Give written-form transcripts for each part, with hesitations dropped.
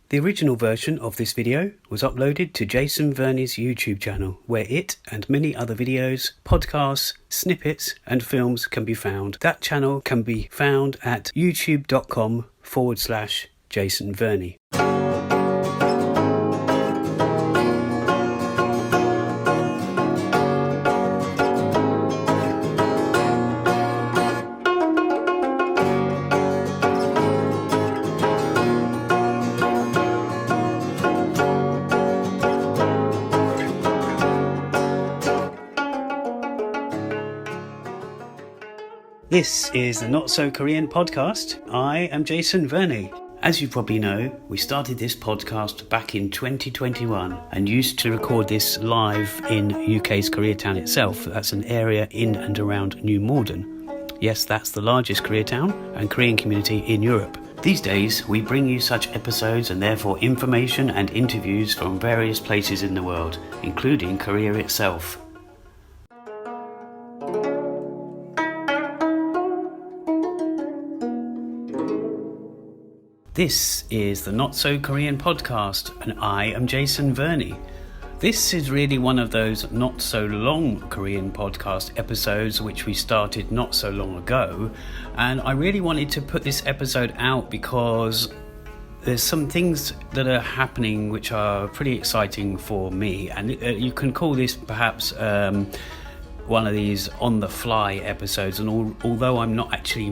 The original version of this video was uploaded to Jason Verney's YouTube channel, where it and many other videos, podcasts, snippets and films can be found. That channel can be found at youtube.com/Jason Verney. This is the Not So Korean podcast. I am Jason Verney. As you probably know, we started this podcast back in 2021 and used to record this live in UK's Koreatown itself. That's an area in and around New Malden. Yes, that's the largest Koreatown and Korean community in Europe. These days, we bring you such episodes and therefore information and interviews from various places in the world, including Korea itself. This is the Not So Korean podcast, and I am Jason Verney. This is really one of those not so long Korean podcast episodes which we started not so long ago, and I really wanted to put this episode out because there's some things that are happening which are pretty exciting for me, and you can call this perhaps one of these on the fly episodes. And although I'm not actually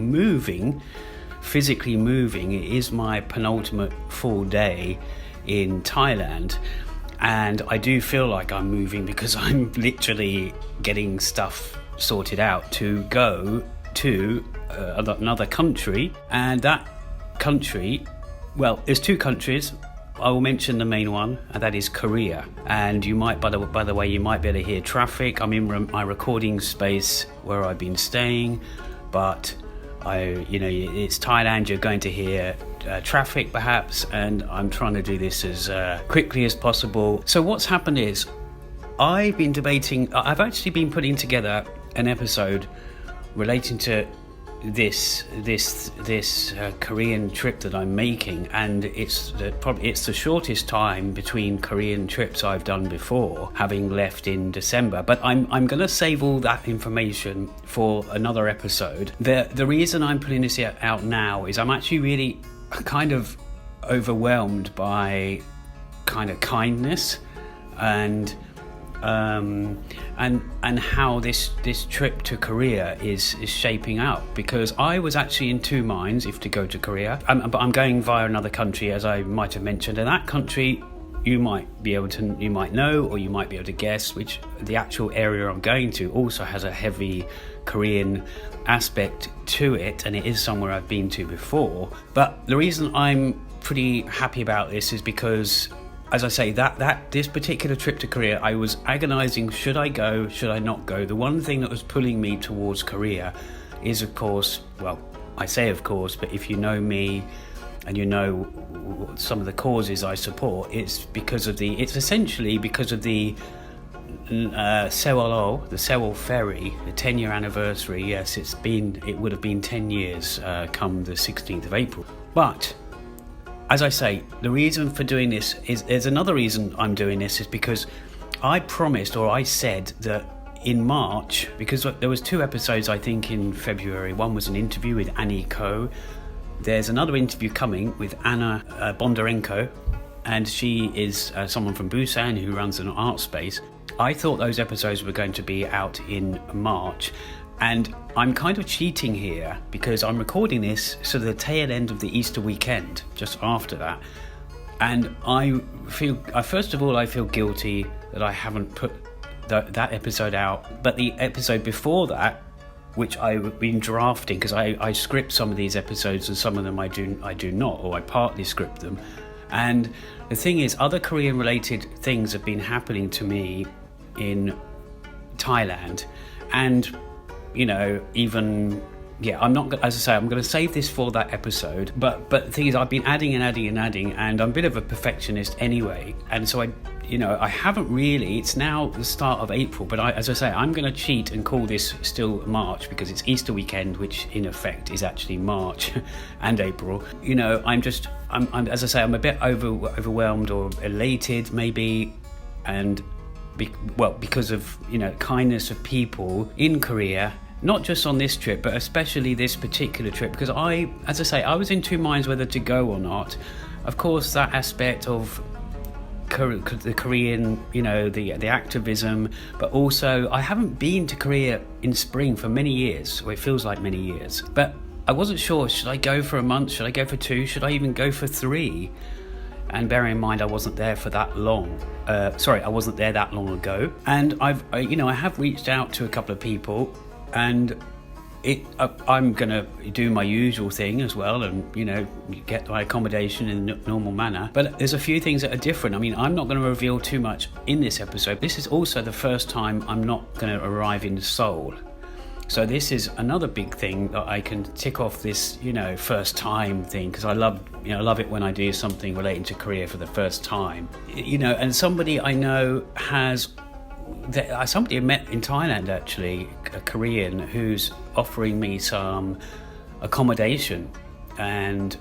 physically moving, it is my penultimate full day in Thailand, and I do feel like I'm moving because I'm literally getting stuff sorted out to go to another country. And that country, well, there's two countries. I will mention the main one, and that is Korea. And you might, by the way, you might be able to hear traffic. I'm in my recording space where I've been staying, but it's Thailand, you're going to hear traffic perhaps, and I'm trying to do this as quickly as possible. So what's happened is I've actually been putting together an episode relating to this Korean trip that I'm making, and it's the shortest time between Korean trips I've done before, having left in December. But I'm going to save all that information for another episode. The reason I'm putting this out now is I'm actually really kind of overwhelmed by kind of kindness and how this trip to Korea is shaping up, because I was actually in two minds if to go to Korea, but I'm going via another country, as I might have mentioned, and that country you might know, or you might be able to guess, which the actual area I'm going to also has a heavy Korean aspect to it, and it is somewhere I've been to before. But the reason I'm pretty happy about this is because, as I say, that this particular trip to Korea, I was agonizing, should I go, should I not go? The one thing that was pulling me towards Korea is, of course, well, I say of course, but if you know me and you know some of the causes I support, it's essentially because of the Sewol, the Sewol ferry, the 10-year anniversary. Yes, it would have been 10 years come the 16th of April. But as I say, the reason for doing this there's another reason I'm doing this, is because I said that in March, because there was two episodes I think in February. One was an interview with Annie Ko. There's another interview coming with Anna Bondarenko, and she is someone from Busan who runs an art space. I thought those episodes were going to be out in March, and I'm kind of cheating here because I'm recording this sort of the tail end of the Easter weekend, just after that. And I feel guilty that I haven't put that episode out. But the episode before that, which I've been drafting, because I script some of these episodes and some of them I do not, or I partly script them. And the thing is, other Korean related things have been happening to me in Thailand, and I'm not, as I say, I'm going to save this for that episode, but the thing is, I've been adding, and I'm a bit of a perfectionist anyway, and so I haven't really. It's now the start of April, but as I say, I'm going to cheat and call this still March because it's Easter weekend, which in effect is actually March and April. I'm as I say, I'm a bit overwhelmed or elated maybe, and because of kindness of people in Korea. Not just on this trip, but especially this particular trip, because as I say, I was in two minds whether to go or not. Of course, that aspect of the Korean, the activism, but also I haven't been to Korea in spring for many years, or it feels like many years. But I wasn't sure, should I go for a month? Should I go for 2? Should I even go for 3? And bearing in mind I wasn't there for that long. I wasn't there that long ago. And I have reached out to a couple of people. And I'm going to do my usual thing as well and, get my accommodation in a normal manner. But there's a few things that are different. I mean, I'm not going to reveal too much in this episode. This is also the first time I'm not going to arrive in Seoul. So this is another big thing that I can tick off this, first time thing, because I love it when I do something relating to Korea for the first time. And somebody I know somebody I met in Thailand, actually, a Korean, who's offering me some accommodation and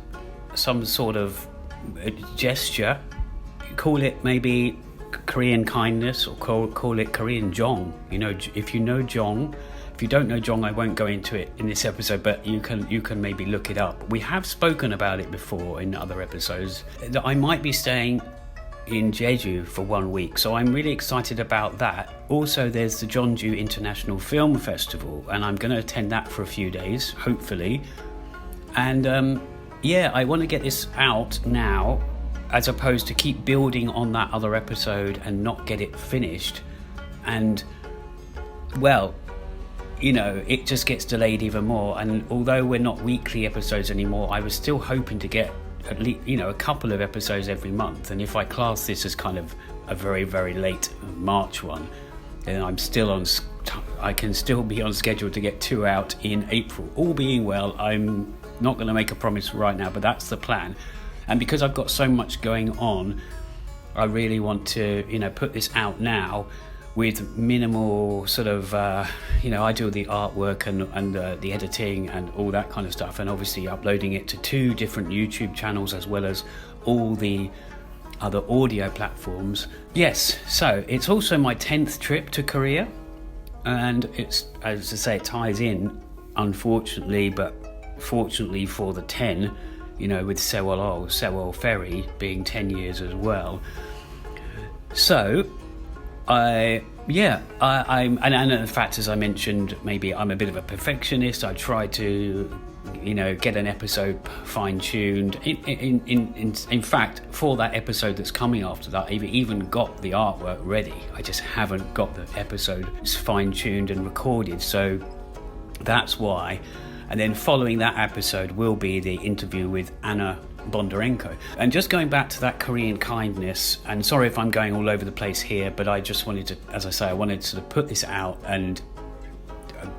some sort of gesture. Call it maybe Korean kindness, or call it Korean Jeong. If you know Jeong. If you don't know Jeong, I won't go into it in this episode, but you can maybe look it up. We have spoken about it before in other episodes, that I might be staying in Jeju for 1 week, so I'm really excited about that. Also, there's the Jeonju International Film Festival, and I'm going to attend that for a few days, hopefully. And I want to get this out now, as opposed to keep building on that other episode and not get it finished. And it just gets delayed even more. And although we're not weekly episodes anymore, I was still hoping to get at least a couple of episodes every month. And if I class this as kind of a very, very late March one, then I can still be on schedule to get 2 out in April. All being well, I'm not going to make a promise right now, but that's the plan. And because I've got so much going on, I really want to put this out now with minimal sort of, I do the artwork and the editing and all that kind of stuff, and obviously uploading it to 2 different YouTube channels as well as all the other audio platforms. Yes, so it's also my 10th trip to Korea, and it's, as I say, it ties in, unfortunately, but fortunately for the 10, with Sewol ferry being 10 years as well. So and in fact, as I mentioned, maybe I'm a bit of a perfectionist. I try to, get an episode fine-tuned. In fact, for that episode that's coming after that, I've even got the artwork ready. I just haven't got the episode fine-tuned and recorded. So that's why. And then following that episode will be the interview with Anna Bondarenko. And just going back to that Korean kindness, and sorry if I'm going all over the place here, but I just wanted to, as I say, I wanted to sort of put this out and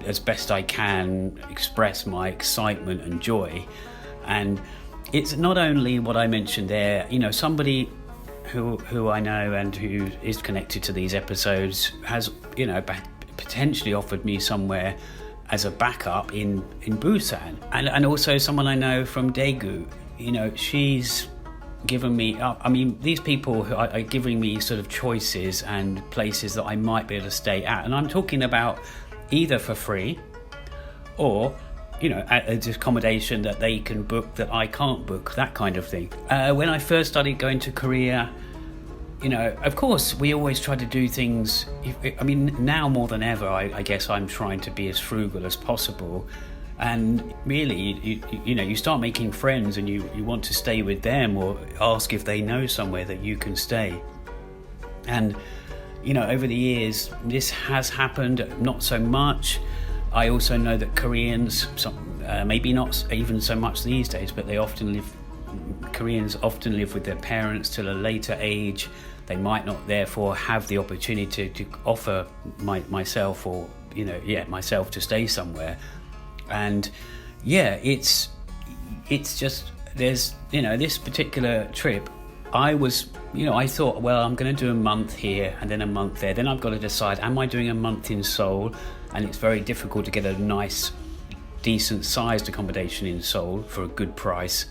as best I can express my excitement and joy. And it's not only what I mentioned there, somebody who I know and who is connected to these episodes has, potentially offered me somewhere as a backup in Busan, and also someone I know from Daegu. She's given me, these people who are giving me sort of choices and places that I might be able to stay at, and I'm talking about either for free or at accommodation that they can book that I can't book, that kind of thing. When I first started going to Korea, of course, we always try to do things. Now more than ever, I guess I'm trying to be as frugal as possible. And really, you start making friends and you want to stay with them or ask if they know somewhere that you can stay. And, over the years, this has happened, not so much. I also know that Koreans, maybe not even so much these days, but Koreans often live with their parents till a later age. They might not therefore have the opportunity to offer myself to stay somewhere. And it's just, there's this particular trip I thought, well, I'm going to do a month here and then a month there. Then I've got to decide, am I doing a month in Seoul? And it's very difficult to get a nice, decent sized accommodation in Seoul for a good price.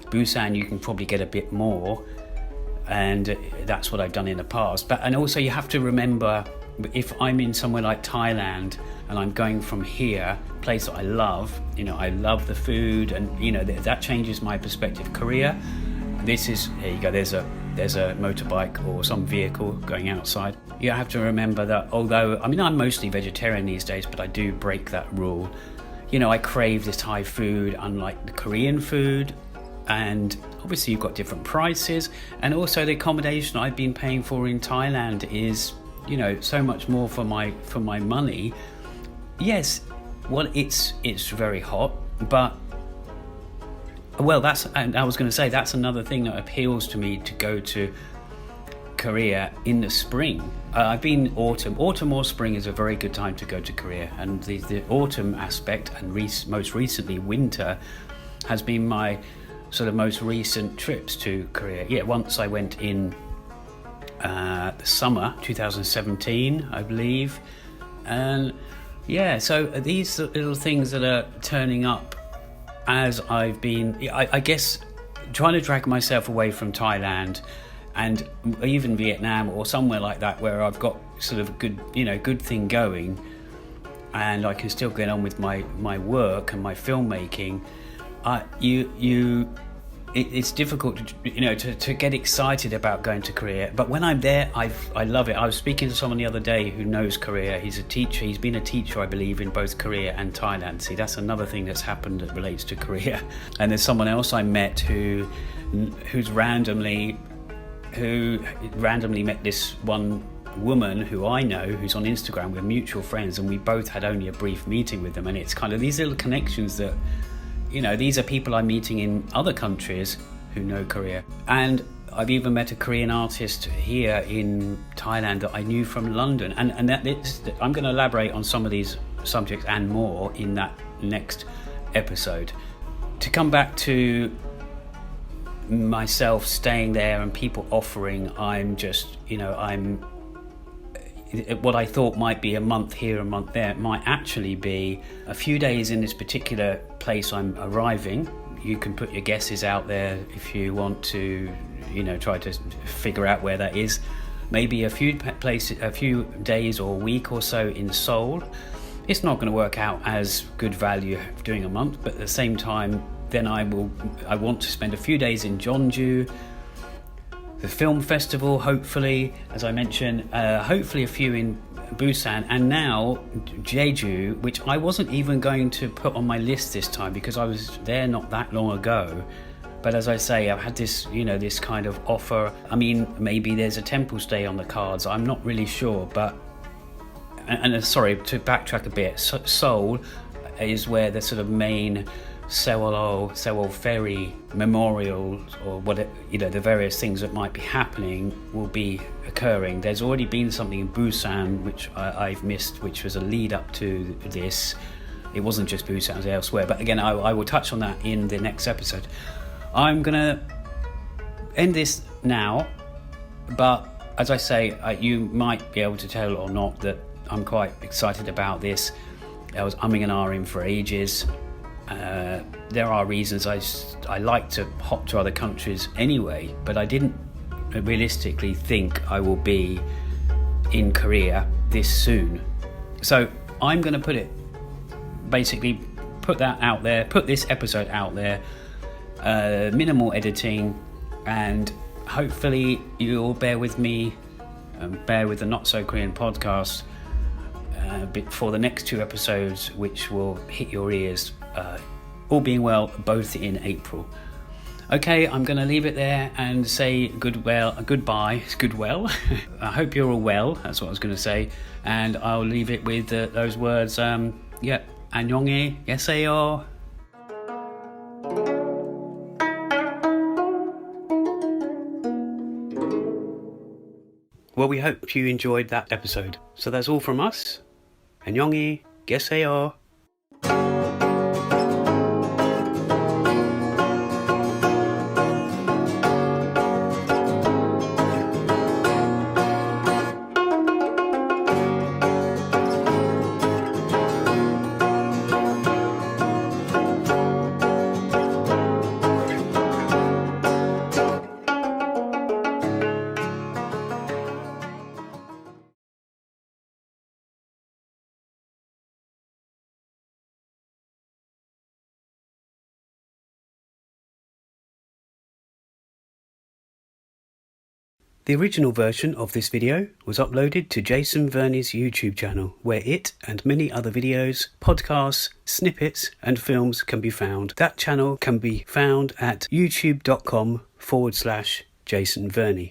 Busan, you can probably get a bit more, and that's what I've done in the past. And also you have to remember, if I'm in somewhere like Thailand and I'm going from here, a place that I love, I love the food, and that changes my perspective. Korea, here you go, there's a motorbike or some vehicle going outside. You have to remember that although, I'm mostly vegetarian these days, but I do break that rule. I crave this Thai food unlike the Korean food, and obviously you've got different prices, and also the accommodation I've been paying for in Thailand is so much more for my money. Yes, well, it's very hot, but I was going to say, that's another thing that appeals to me, to go to Korea in the spring. I've been autumn or spring is a very good time to go to Korea, and the autumn aspect and most recently winter has been my sort of most recent trips to Korea. Yeah, once I went in the summer 2017, I believe, and yeah, so these little things that are turning up as I've been, I guess, trying to drag myself away from Thailand and even Vietnam or somewhere like that, where I've got sort of good thing going, and I can still get on with my work and my filmmaking. It's difficult to get excited about going to Korea, but when I'm there, I love it. I was speaking to someone the other day who knows Korea. He's a teacher. He's been a teacher, I believe, in both Korea and Thailand. See, that's another thing that's happened that relates to Korea. And there's someone else I met who randomly met this one woman who I know, who's on Instagram. We're mutual friends, and we both had only a brief meeting with them. And it's kind of these little connections that, these are people I'm meeting in other countries who know Korea. And I've even met a Korean artist here in Thailand that I knew from London. And I'm going to elaborate on some of these subjects and more in that next episode. To come back to myself staying there and people offering, what I thought might be a month here, a month there, might actually be a few days in this particular place I'm arriving. You can put your guesses out there if you want to, try to figure out where that is. Maybe a few days or a week or so in Seoul. It's not going to work out as good value doing a month, but at the same time, then I want to spend a few days in Jeonju, the film festival, hopefully, as I mentioned, hopefully a few in Busan, and now Jeju, which I wasn't even going to put on my list this time because I was there not that long ago. But as I say, I've had this, this kind of offer. Maybe there's a temple stay on the cards. I'm not really sure, but sorry, to backtrack a bit, Seoul is where the sort of main Sewol ferry memorial, or the various things that might be happening will be occurring. There's already been something in Busan which I've missed, which was a lead up to this. It wasn't just Busan, it was elsewhere, but again, I will touch on that in the next episode. I'm gonna end this now, but as I say, you might be able to tell or not that I'm quite excited about this. I was umming and ahhing for ages. There are reasons I like to hop to other countries anyway, but I didn't realistically think I will be in Korea this soon. So I'm going to put that out there, put this episode out there, minimal editing, and hopefully you'll bear with me, bear with the Not So Korean podcast for the next 2 episodes, which will hit your ears, all being well, both in April. Okay, I'm going to leave it there and say goodbye. I hope you're all well, that's what I was going to say, and I'll leave it with those words, 안녕히 계세요. Well, we hope you enjoyed that episode. So that's all from us. 안녕히 계세요. The original version of this video was uploaded to Jason Verney's YouTube channel, where it and many other videos, podcasts, snippets and films can be found. That channel can be found at youtube.com/Jason Verney.